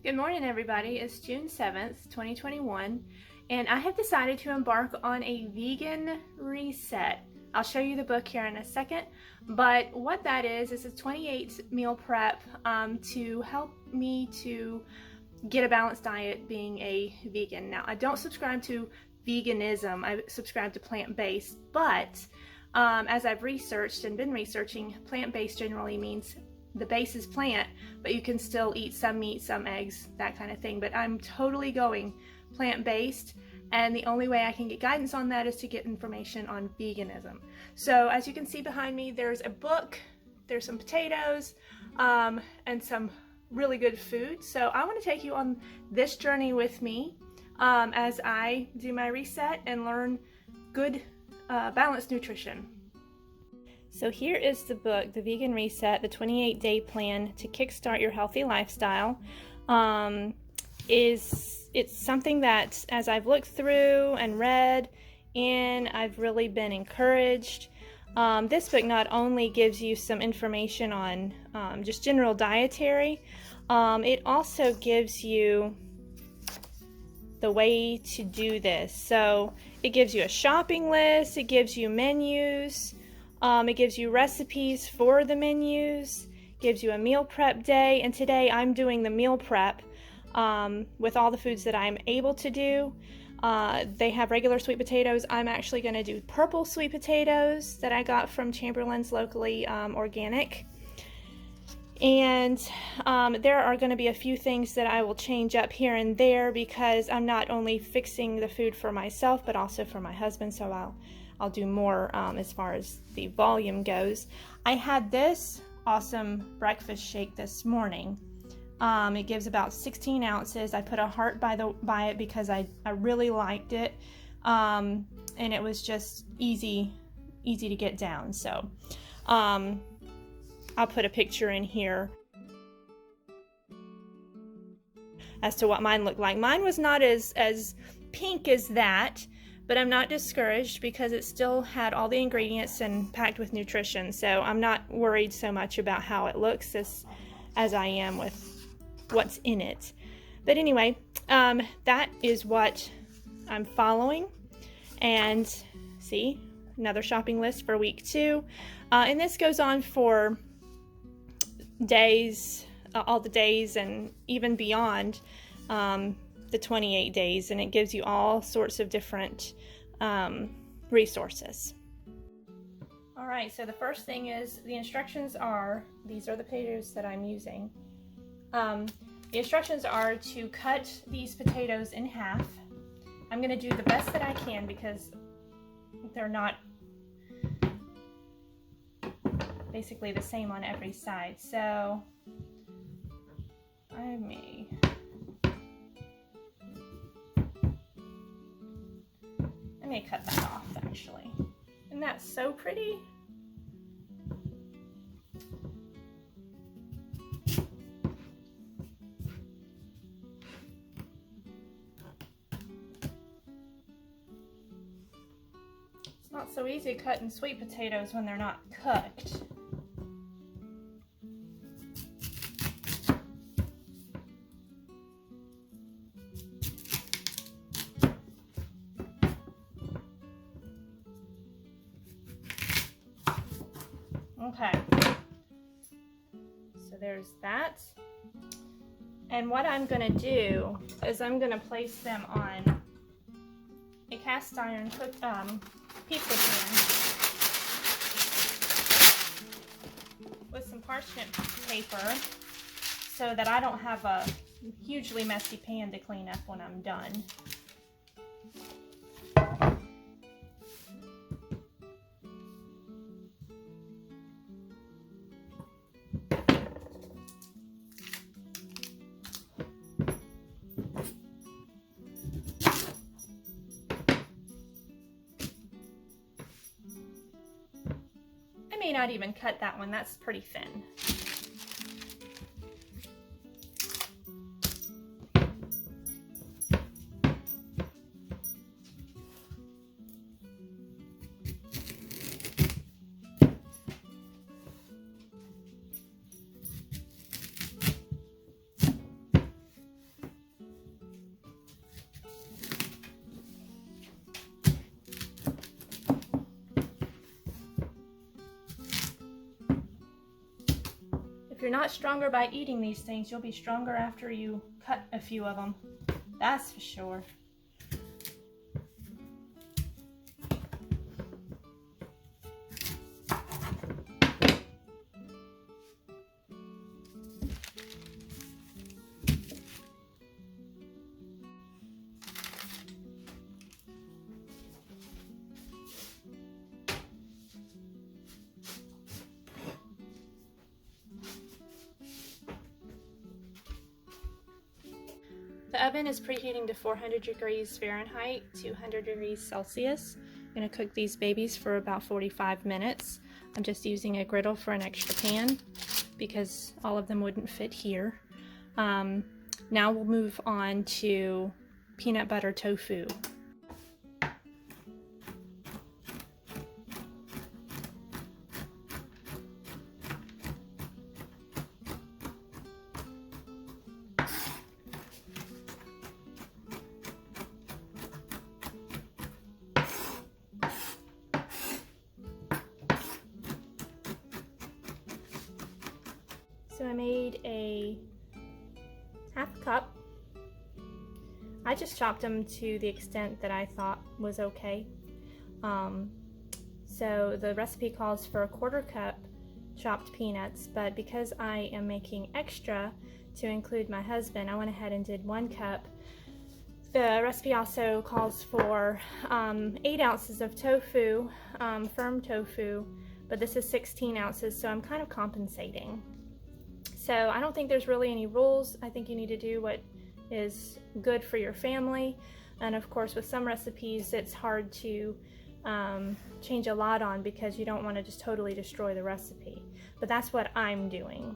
Good morning, everybody. It's June 7th, 2021, and I have decided to embark on a vegan reset. I'll show you the book here in a second, but what that is a 28 meal prep to help me to get a balanced diet being a vegan. Now, I don't subscribe to veganism. I subscribe to plant-based, but as I've researched and been researching, plant-based generally means the base is plant, but you can still eat some meat, some eggs, that kind of thing. But I'm totally going plant-based, and the only way I can get guidance on that is to get information on veganism. So as you can see behind me, there's a book, there's some potatoes, and some really good food. So I want to take you on this journey with me as I do my reset and learn good balanced nutrition. So here is the book, The Vegan Reset, the 28-day plan to kickstart your healthy lifestyle. It's something that, as I've looked through and read, and I've really been encouraged. This book not only gives you some information on just general dietary, it also gives you the way to do this. So it gives you a shopping list, it gives you menus, it gives you recipes for the menus, gives you a meal prep day, and today I'm doing the meal prep with all the foods that I'm able to do. They have regular sweet potatoes. I'm actually going to do purple sweet potatoes that I got from Chamberlain's locally organic. And there are going to be a few things that I will change up here and there because I'm not only fixing the food for myself but also for my husband, so I'll do more as far as the volume goes. I had this awesome breakfast shake this morning. It gives about 16 ounces. I put a heart by it because I really liked it, and it was just easy to get down. So I'll put a picture in here as to what mine looked like. Mine was not as pink as that, but I'm not discouraged because it still had all the ingredients and packed with nutrition. So I'm not worried so much about how it looks as I am with what's in it. But anyway, that is what I'm following. And see, another shopping list for week 2. And this goes on for days, all the days, and even beyond the 28 days, and it gives you all sorts of different resources. All right, so the first thing is the instructions are, these are the potatoes that I'm using. The instructions are to cut these potatoes in half. I'm going to do the best that I can because they're not basically the same on every side. So I may cut that off actually. Isn't that so pretty? It's not so easy cutting sweet potatoes when they're not cooked. Okay, so there's that. And what I'm going to do is I'm going to place them on a cast iron pizza pan with some parchment paper so that I don't have a hugely messy pan to clean up when I'm done. I may not even cut that one, that's pretty thin. you're not stronger by eating these things, you'll be stronger after you cut a few of them. That's for sure. The oven is preheating to 400 degrees Fahrenheit, 200 degrees Celsius. I'm going to cook these babies for about 45 minutes. I'm just using a griddle for an extra pan because all of them wouldn't fit here. Now we'll move on to peanut butter tofu. So I made a half cup. I just chopped them to the extent that I thought was okay. So the recipe calls for a 1/4 cup chopped peanuts, but because I am making extra to include my husband, I went ahead and did 1 cup. The recipe also calls for 8 ounces of tofu, firm tofu, but this is 16 ounces, so I'm kind of compensating. So I don't think there's really any rules. I think you need to do what is good for your family. And of course, with some recipes, it's hard to change a lot on because you don't want to just totally destroy the recipe. But that's what I'm doing.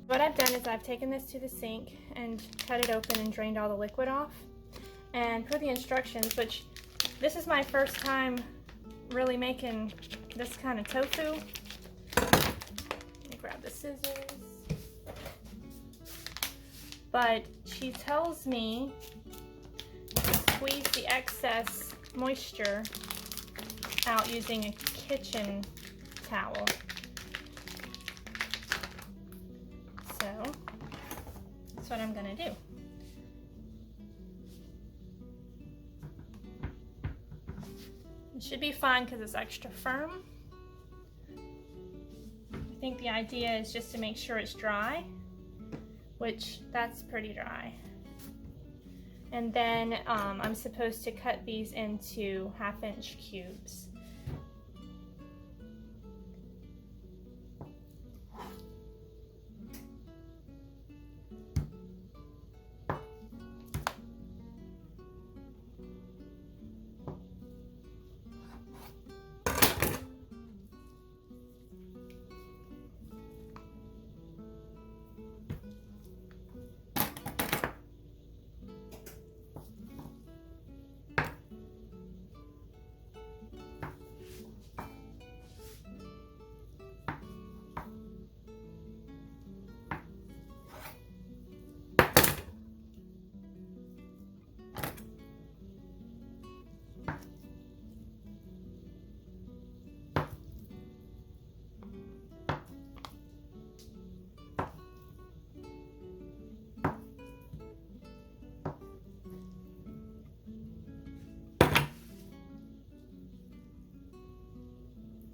What I've done is I've taken this to the sink and cut it open and drained all the liquid off. And per the instructions, which this is my first time really making this kind of tofu. Let me grab the scissors. But she tells me to squeeze the excess moisture out using a kitchen towel. So that's what I'm gonna do. It should be fine because it's extra firm. I think the idea is just to make sure it's dry, which that's pretty dry. And then I'm supposed to cut these into 1/2-inch cubes.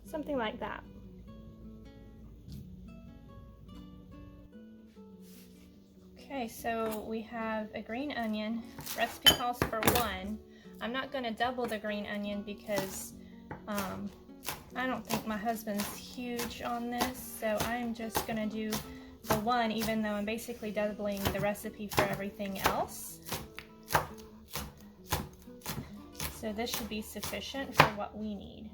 Something like that. Okay, so we have a green onion. Recipe calls for 1. I'm not going to double the green onion because I don't think my husband's huge on this, so I'm just going to do the 1, even though I'm basically doubling the recipe for everything else. So this should be sufficient for what we need.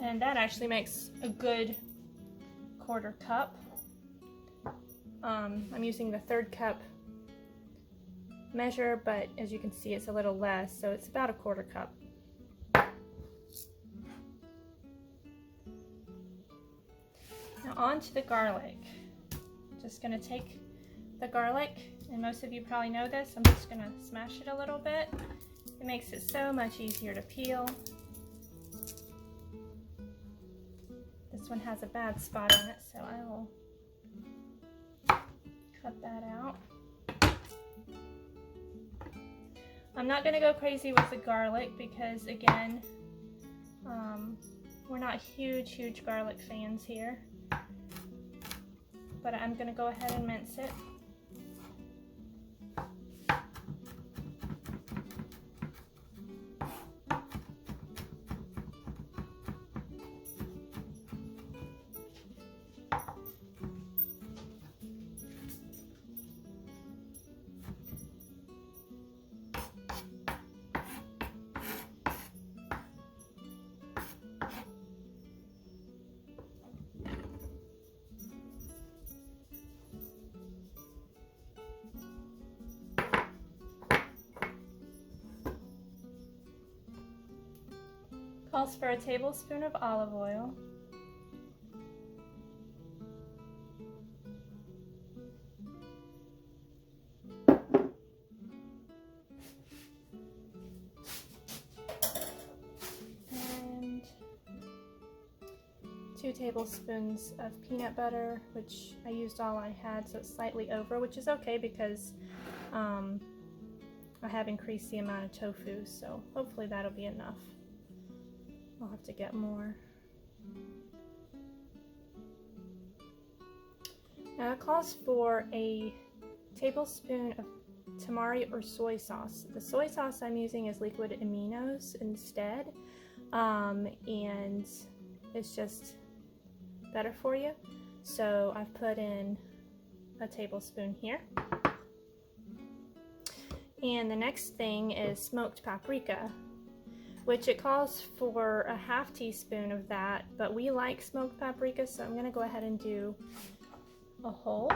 And that actually makes a good 1/4 cup. I'm using the 1/3 cup measure, but as you can see it's a little less, so it's about a 1/4 cup. Now on to the garlic. Just going to take the garlic, and most of you probably know this, I'm just going to smash it a little bit. It makes it so much easier to peel. This one has a bad spot on it, so I will cut that out. I'm not going to go crazy with the garlic because, again, we're not huge garlic fans here. But I'm going to go ahead and mince it. Calls for a tablespoon of olive oil, and 2 tablespoons of peanut butter, which I used all I had, so it's slightly over, which is okay because I have increased the amount of tofu, so hopefully that'll be enough. I'll have to get more. Now it calls for a tablespoon of tamari or soy sauce. The soy sauce I'm using is liquid aminos instead, and it's just better for you. So I've put in a tablespoon here. And the next thing is smoked paprika, which it calls for a 1/2 teaspoon of that, but we like smoked paprika, so I'm going to go ahead and do a whole.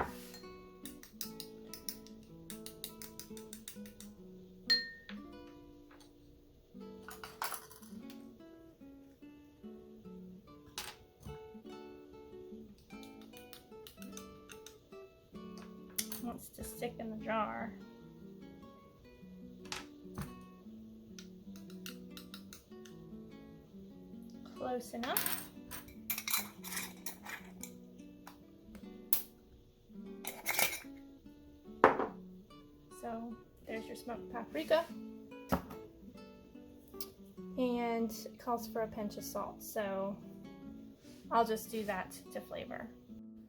It wants to stick in the jar. Close enough. So there's your smoked paprika, and it calls for a pinch of salt, so I'll just do that to flavor.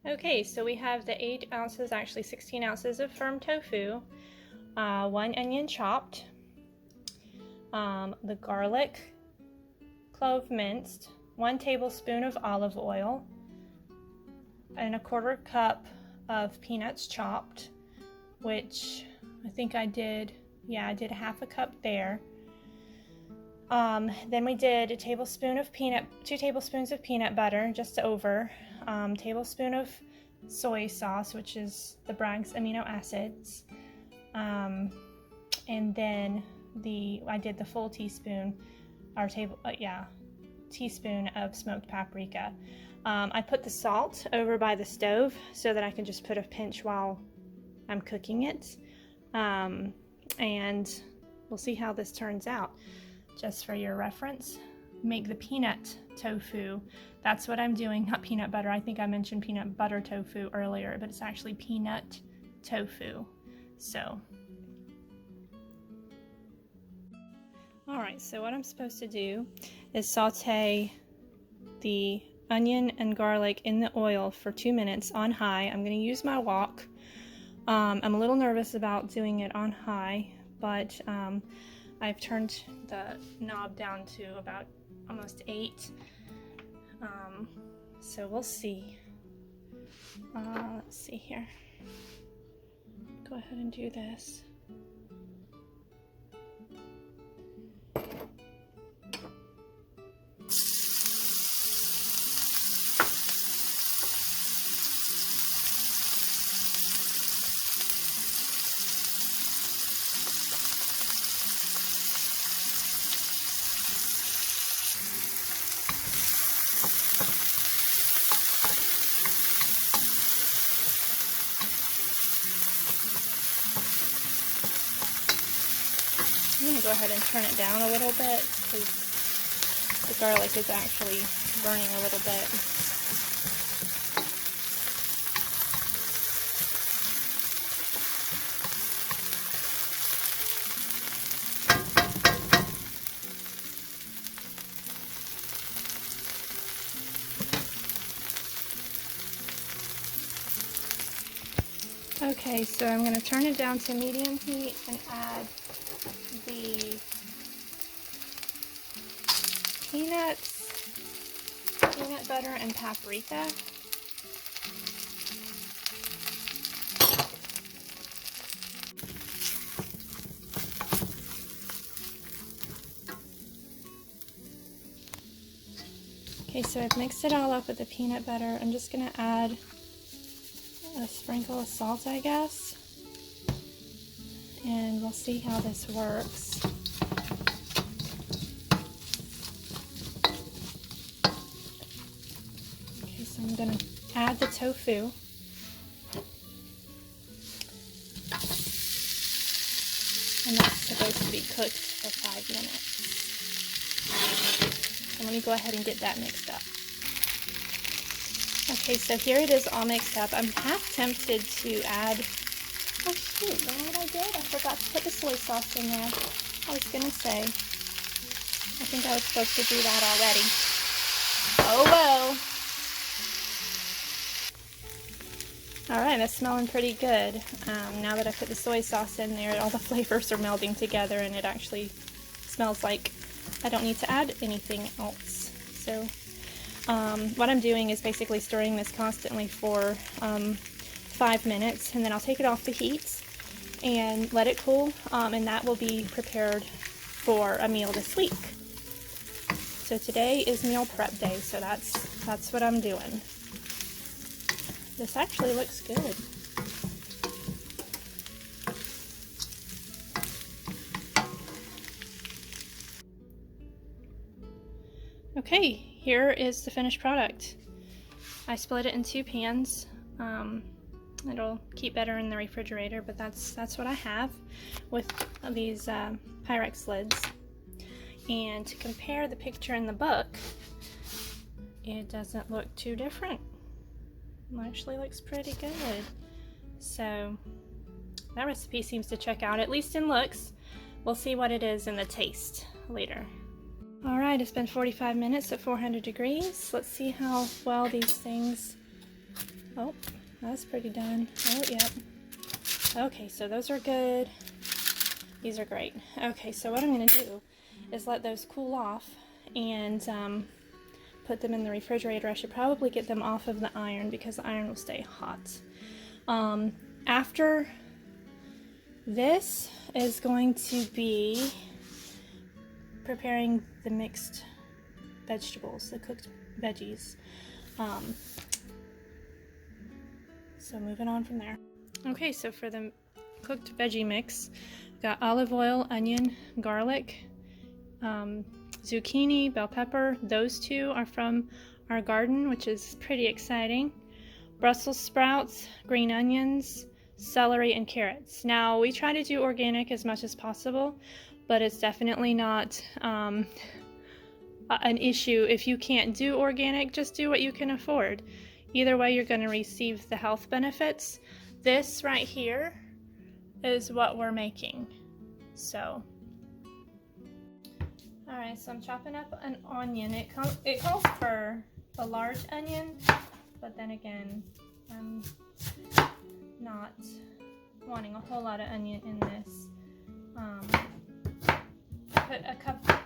Okay, so we have the 8 ounces, actually 16 ounces of firm tofu, 1 onion chopped, the garlic, clove minced, 1 tablespoon of olive oil, and a 1/4 cup of peanuts chopped, which I think I did, yeah, I did 1/2 cup there. Then we did 2 tablespoons of peanut butter, just over, tablespoon of soy sauce, which is the Bragg's amino acids, and then I did the full teaspoon, or teaspoon of smoked paprika. I put the salt over by the stove so that I can just put a pinch while I'm cooking it, and we'll see how this turns out. Just for your reference, make the peanut tofu. That's what I'm doing, not peanut butter. I think I mentioned peanut butter tofu earlier, but it's actually peanut tofu. So, alright, so what I'm supposed to do is saute the onion and garlic in the oil for 2 minutes on high. I'm going to use my wok. I'm a little nervous about doing it on high, but I've turned the knob down to about almost 8. So we'll see. Let's see here. Go ahead and do this. go ahead and turn it down a little bit because the garlic is actually burning a little bit. Okay, so I'm going to turn it down to medium heat and add the peanuts, peanut butter, and paprika. Okay, so I've mixed it all up with the peanut butter. I'm just going to add a sprinkle of salt, I guess, and we'll see how this works. Okay, so I'm going to add the tofu. And that's supposed to be cooked for 5 minutes. So let me go ahead and get that mixed up. Okay, so here it is all mixed up. I'm half tempted to add, oh shoot, you know what I did? I forgot to put the soy sauce in there. I was gonna say, I think I was supposed to do that already. Oh well. Alright, that's smelling pretty good. Now that I put the soy sauce in there, all the flavors are melding together and it actually smells like I don't need to add anything else. So what I'm doing is basically stirring this constantly for 5 minutes, and then I'll take it off the heat and let it cool, and that will be prepared for a meal this week. So today is meal prep day, so that's what I'm doing. This actually looks good. Okay, here is the finished product. I split it in 2 pans. It'll keep better in the refrigerator, but that's what I have with these Pyrex lids. And to compare the picture in the book, it doesn't look too different. It actually looks pretty good. So that recipe seems to check out, at least in looks. We'll see what it is in the taste later. Alright, it's been 45 minutes at 400 degrees. Let's see how well these things... Oh, that's pretty done. Oh, yep. Okay, so those are good. These are great. Okay, so what I'm going to do is let those cool off and put them in the refrigerator. I should probably get them off of the iron because the iron will stay hot. After this is going to be preparing the mixed vegetables, the cooked veggies. So moving on from there. Okay, so for the cooked veggie mix, got olive oil, onion, garlic, zucchini, bell pepper. Those 2 are from our garden, which is pretty exciting. Brussels sprouts, green onions, celery, and carrots. Now, we try to do organic as much as possible, but it's definitely not an issue. If you can't do organic, just do what you can afford. Either way, you're going to receive the health benefits. This right here is what we're making. So, alright, so I'm chopping up an onion. It calls for a large onion, but then again, I'm not wanting a whole lot of onion in this.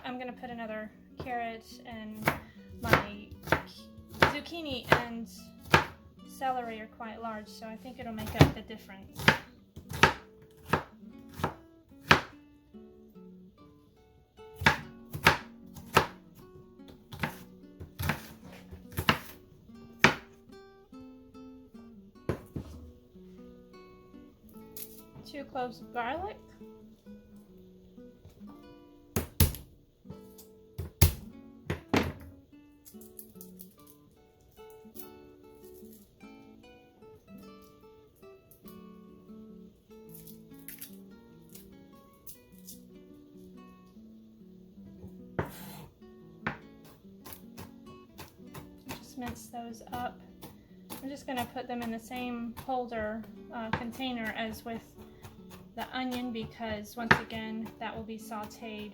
I'm going to put another carrot, and my zucchini and celery are quite large, so I think it'll make up the difference. Two cloves of garlic. mince those up. I'm just going to put them in the same holder container as with the onion, because once again that will be sauteed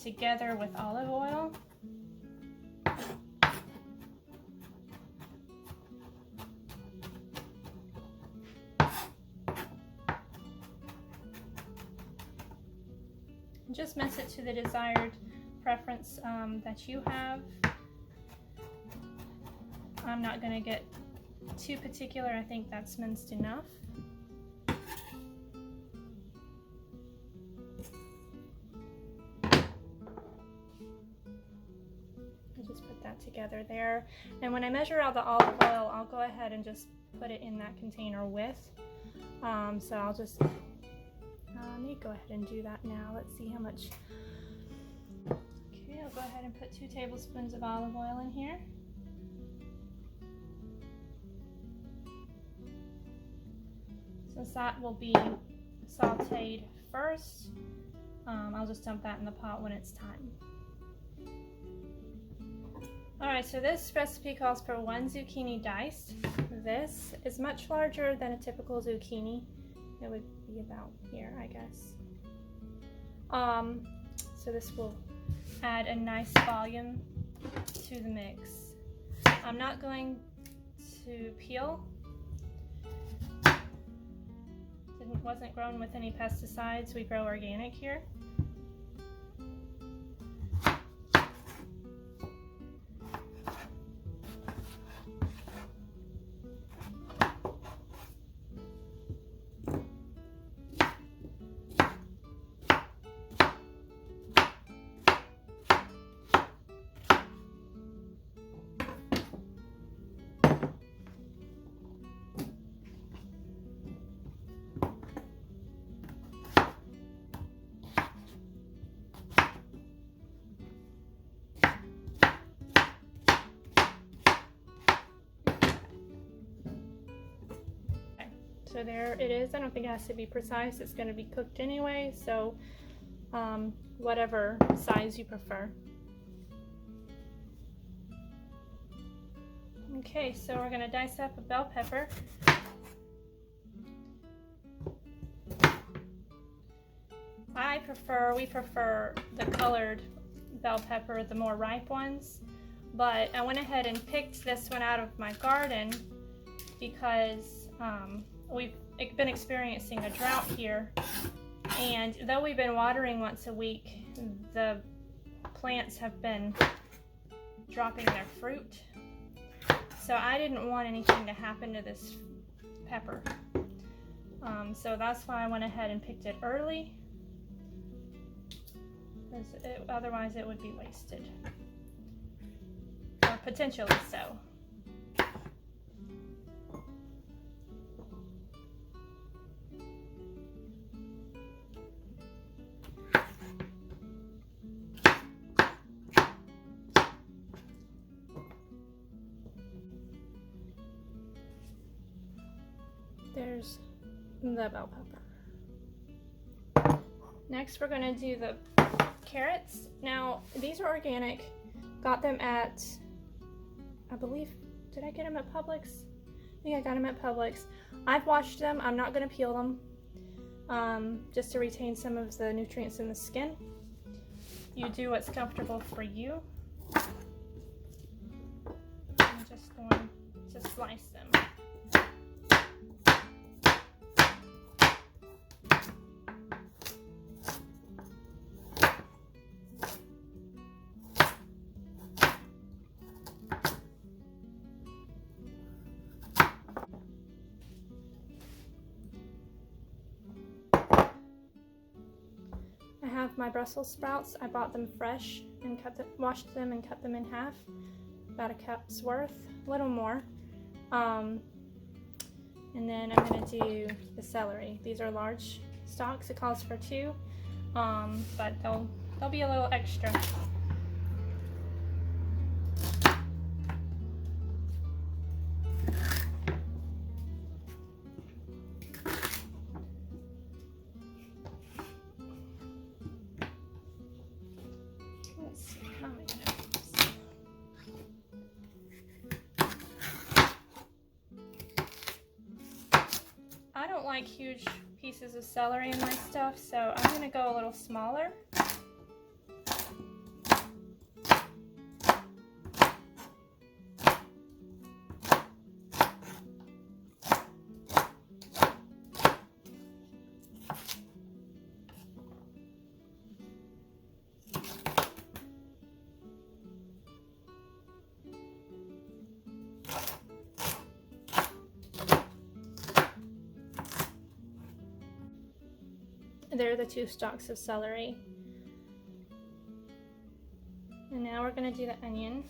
together with olive oil. Just mince it to the desired preference that you have. I'm not going to get too particular. I think that's minced enough. I'll just put that together there. And when I measure out the olive oil, I'll go ahead and just put it in that container with. So I'll just need to go ahead and do that now. Let's see how much. Okay, I'll go ahead and put 2 tablespoons of olive oil in here. Since that will be sauteed first, I'll just dump that in the pot when it's time. Alright, so this recipe calls for 1 zucchini diced. This is much larger than a typical zucchini. It would be about here, I guess. So this will add a nice volume to the mix. I'm not going to peel. Wasn't grown with any pesticides. We grow organic here. So there it is. I don't think it has to be precise. It's going to be cooked anyway, so whatever size you prefer. Okay, so we're going to dice up a bell pepper. We prefer the colored bell pepper, the more ripe ones, but I went ahead and picked this one out of my garden because we've been experiencing a drought here, and though we've been watering once a week, the plants have been dropping their fruit. So I didn't want anything to happen to this pepper. So that's why I went ahead and picked it early, because otherwise it would be wasted, or potentially so. There's the bell pepper. Next we're going to do the carrots. Now these are organic. Got them at, I believe, did I get them at Publix? I think I got them at Publix. I've washed them. I'm not going to peel them, just to retain some of the nutrients in the skin. You do what's comfortable for you. I'm just going to slice them. My Brussels sprouts, I bought them fresh and washed them and cut them in half, about a cup's worth, a little more. And then I'm going to do the celery. These are large stalks. It calls for 2, but they'll be a little extra. like huge pieces of celery in my stuff, so I'm going to go a little smaller. There are the 2 stalks of celery. And now we're going to do the onion.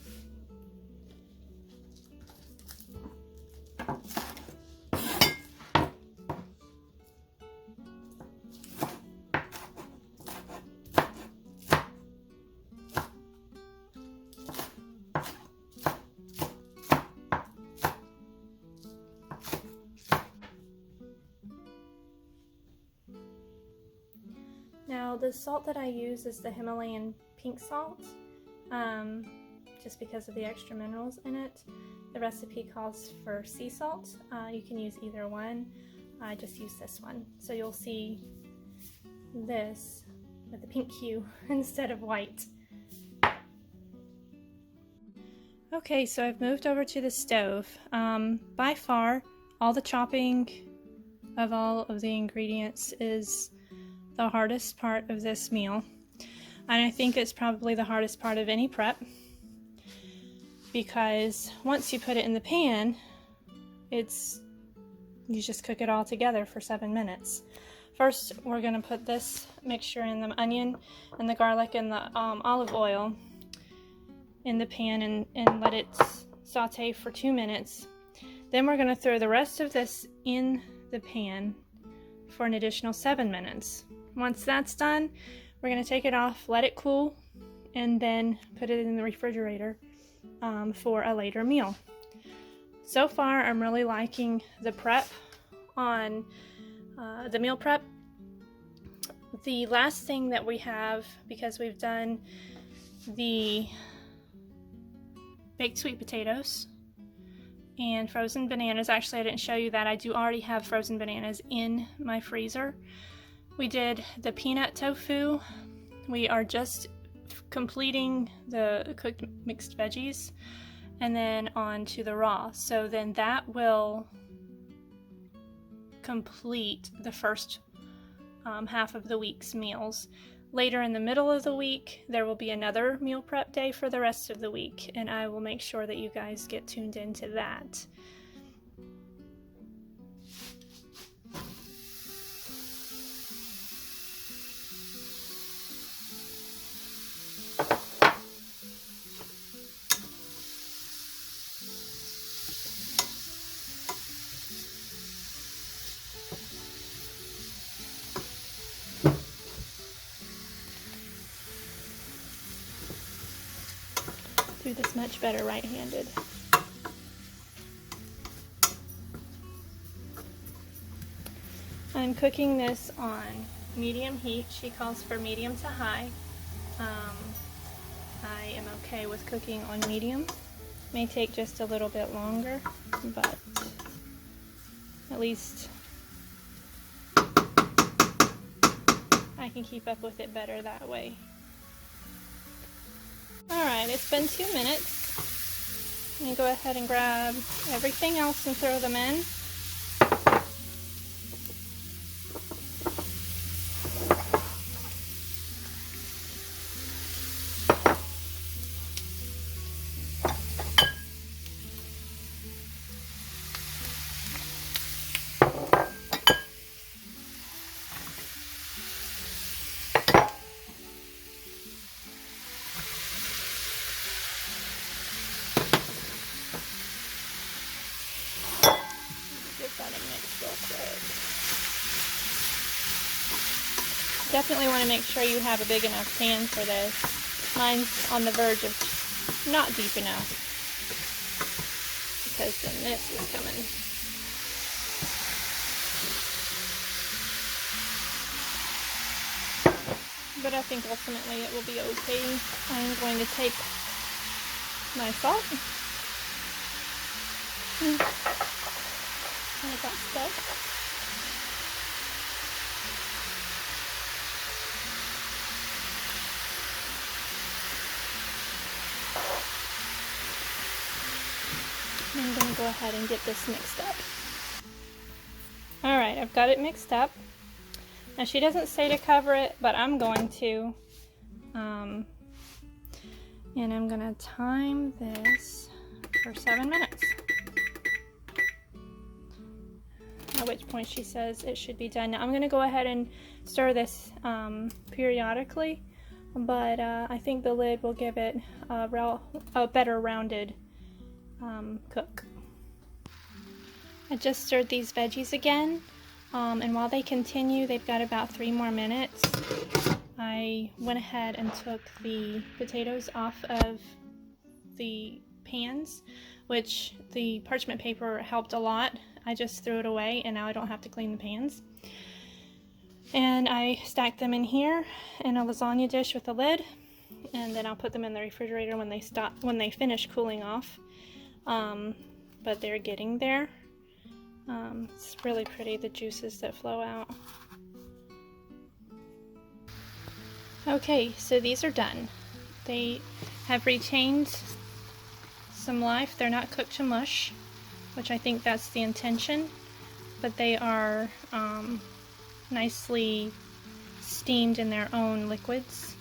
Now the salt that I use is the Himalayan pink salt, just because of the extra minerals in it. The recipe calls for sea salt. You can use either one. I just use this one. So you'll see this with the pink hue instead of white. Okay, so I've moved over to the stove. By far, all the chopping of all of the ingredients is the hardest part of this meal, and I think it's probably the hardest part of any prep, because once you put it in the pan, you just cook it all together for 7 minutes. First, we're going to put this mixture in the onion and the garlic and the olive oil in the pan and let it saute for 2 minutes. Then we're going to throw the rest of this in the pan for an additional 7 minutes. Once that's done, we're going to take it off, let it cool, and then put it in the refrigerator for a later meal. So far, I'm really liking the prep on the meal prep. The last thing that we have, because we've done the baked sweet potatoes and frozen bananas. Actually, I didn't show you that. I do already have frozen bananas in my freezer. We did the peanut tofu. We are just completing the cooked mixed veggies, and then on to the raw. So then that will complete the first half of the week's meals. Later in the middle of the week, there will be another meal prep day for the rest of the week, and I will make sure that you guys get tuned into that. Do this much better right-handed. I'm cooking this on medium heat. She calls for medium to high. I am okay with cooking on medium. May take just a little bit longer, but at least I can keep up with it better that way. Alright, it's been 2 minutes. I'm going to go ahead and grab everything else and throw them in. Definitely want to make sure you have a big enough pan for this. Mine's on the verge of not deep enough, because then this is coming. But I think ultimately it will be okay. I'm going to take my salt. I got stuck. I'm going to go ahead and get this mixed up. Alright, I've got it mixed up. Now she doesn't say to cover it, but I'm going to. And I'm going to time this for 7 minutes. At which point she says it should be done. Now I'm going to go ahead and stir this periodically, but I think the lid will give it a better rounded cook. I just stirred these veggies again, and while they continue, they've got about 3 more minutes. I went ahead and took the potatoes off of the pans, which the parchment paper helped a lot. I just threw it away and now I don't have to clean the pans. And I stacked them in here in a lasagna dish with a lid, and then I'll put them in the refrigerator when they finish cooling off. But they're getting there. It's really pretty, the juices that flow out. Okay, so these are done. They have retained some life. They're not cooked to mush, which I think that's the intention, but they are nicely steamed in their own liquids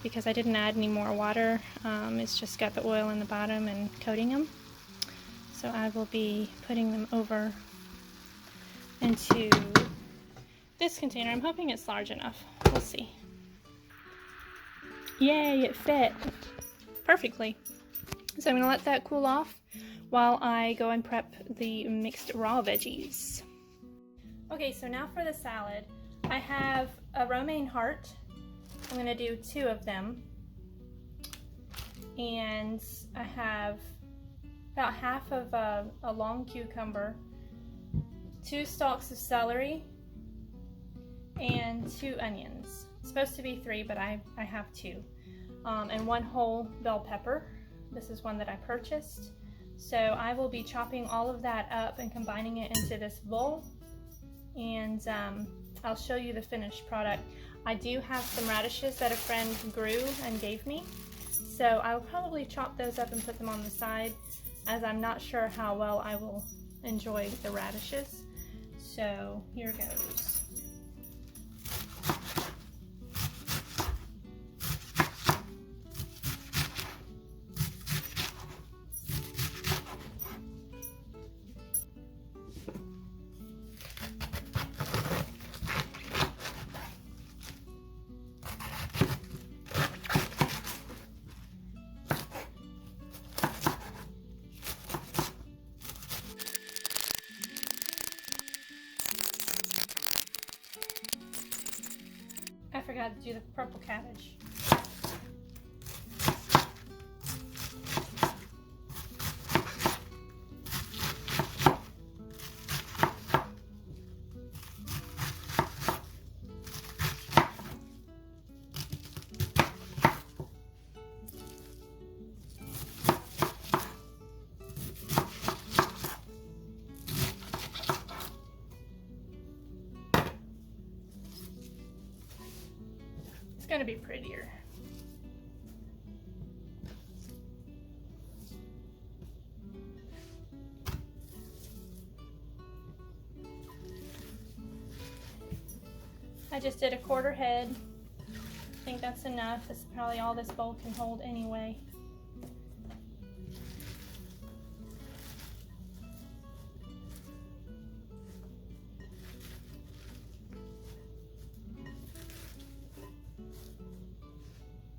because I didn't add any more water. It's just got the oil in the bottom and coating them. So I will be putting them over into this container. I'm hoping it's large enough. We'll see. Yay, it fit perfectly. So I'm going to let that cool off while I go and prep the mixed raw veggies. Okay, so now for the salad. I have a romaine heart. I'm going to do 2 of them. And I have about half of a long cucumber, 2 stalks of celery, and 2 onions. It's supposed to be 3, but I have 2. And 1 whole bell pepper. This is one that I purchased. So I will be chopping all of that up and combining it into this bowl. And I'll show you the finished product. I do have some radishes that a friend grew and gave me. So I will probably chop those up and put them on the side, as I'm not sure how well I will enjoy the radishes. So here goes. I forgot to do the purple cabbage. It's going to be prettier. I just did a 1/4 head. I think that's enough. That's probably all this bowl can hold anyway.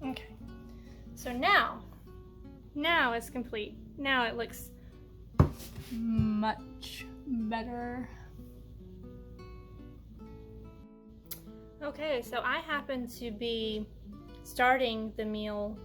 Okay, so now it's complete. Now it looks much better. Okay, so I happen to be starting the meals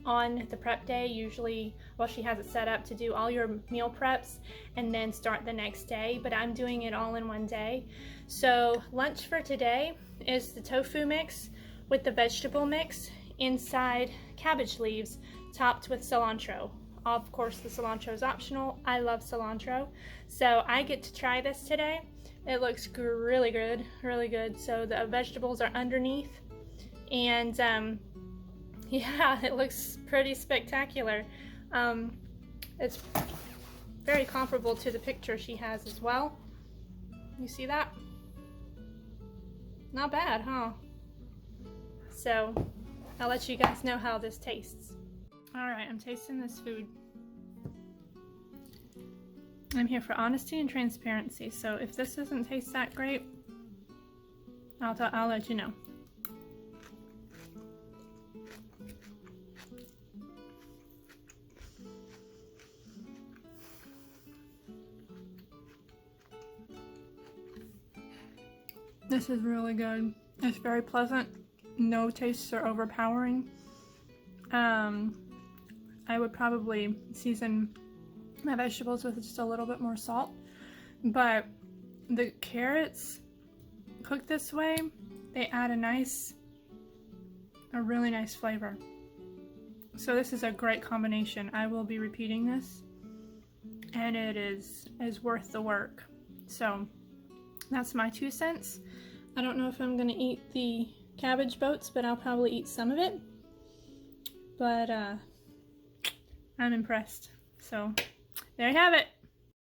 on the prep day. Usually, well, she has it set up to do all your meal preps and then start the next day, but I'm doing it all in one day. So lunch for today is the tofu mix with the vegetable mix inside cabbage leaves topped with cilantro. Of course, the cilantro is optional. I love cilantro. So I get to try this today. It looks really good, really good. So the vegetables are underneath, and yeah, it looks pretty spectacular. It's very comparable to the picture she has as well. You see that? Not bad, huh? So I'll let you guys know how this tastes. Alright, I'm tasting this food. I'm here for honesty and transparency, so if this doesn't taste that great, I'll let you know. This is really good. It's very pleasant. No tastes are overpowering. I would probably season my vegetables with just a little bit more salt, but the carrots cooked this way, they add a really nice flavor. So this is a great combination. I will be repeating this, and it is worth the work. So that's my 2 cents. I don't know if I'm gonna eat the cabbage boats, but I'll probably eat some of it. But I'm impressed. So there you have it.